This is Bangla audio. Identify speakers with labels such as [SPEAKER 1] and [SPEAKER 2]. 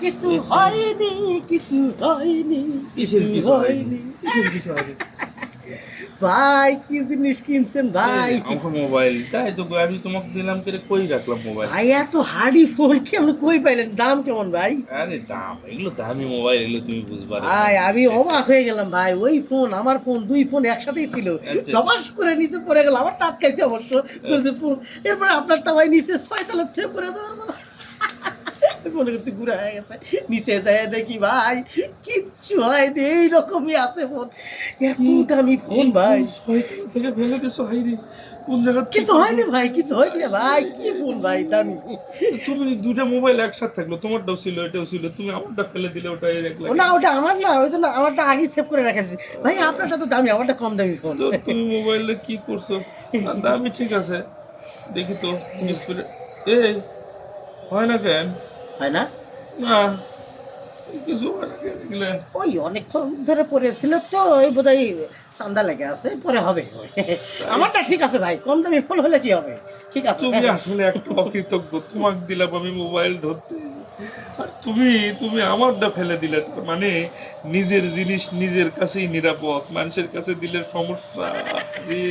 [SPEAKER 1] কিছু হয়নি, কিছু হয়নি, কিছু হয়নি। ভাই কি জিনিস কিনছেন ভাই?
[SPEAKER 2] আমার মোবাইল তাই তো আমি তোমাকে দিলাম করে কই রাখলাম মোবাইল।
[SPEAKER 1] ভাই এত হার্ডি ফোন কি আপনি কই পাইলেন? দাম কেমন ভাই?
[SPEAKER 2] আরে দাম এগুলো দামি মোবাইল, এগুলো তুমি বুঝবা না।
[SPEAKER 1] ভাই আমি অবাক হয়ে গেলাম ভাই, ওই ফোন আমার ফোন, দুই ফোন একসাথেই ছিল,
[SPEAKER 2] আচ্ছা।
[SPEAKER 1] জবাস করে নিচে পড়ে গেল, আমার টাটকাইছে অবশ্য। বলছে এরপরে আপনারটা ভাই নিচে 6 তলার থেকে পড়ে দেওয়ার মনে করছি ঘুরে হয়ে গেছে। নিচে যায় দেখি ভাই কিচ্ছু হয়নি, এইরকমই আছে ফোন, এত দামি ফোন ভাই।
[SPEAKER 2] শয়তান থেকে ফেলে দিছো হাইরে, কোন জায়গা
[SPEAKER 1] কিছু হয়নি ভাই, কিছু হয়নি ভাই, কি ফোন ভাই দামি।
[SPEAKER 2] তুমি দুইটা মোবাইল একসাথে থাকলো, তোমারটাও ছিল এটাও ছিল, তুমি আমারটা ফেলে দিলে ওটা
[SPEAKER 1] ও না, ওটা আমার না, ওই জন্য আমারটা আগে সেভ করে রেখেছি ভাই। আপনারটা তো দামি, আমারটা কম দামি ফোন।
[SPEAKER 2] তো তুমি মোবাইলে কি করছো? আর দামি ঠিক আছে, দেখি তো ডিসপ্লে। এই হয় না কেন?
[SPEAKER 1] হয় না?
[SPEAKER 2] না কিছু হয় না কেন এগুলা?
[SPEAKER 1] ওই অনেকক্ষণ ধরে পড়েছিল তো, ওই বোধহয় চান্দা লেগে আছে, পরে হবে। আমারটা ঠিক আছে ভাই, কম দামি ফোন হলে কি হবে, ঠিক আছে।
[SPEAKER 2] তুমি আসলে একটা অকৃতজ্ঞ, তোমাকে দিলাম আমি মোবাইল ধরতে, আর তুমি তুমি আমারটা ফেলে দিলে। তার মানে নিজের জিনিস নিজের কাছেই নিরাপদ, মানুষের কাছে দিলে সমস্যা। এই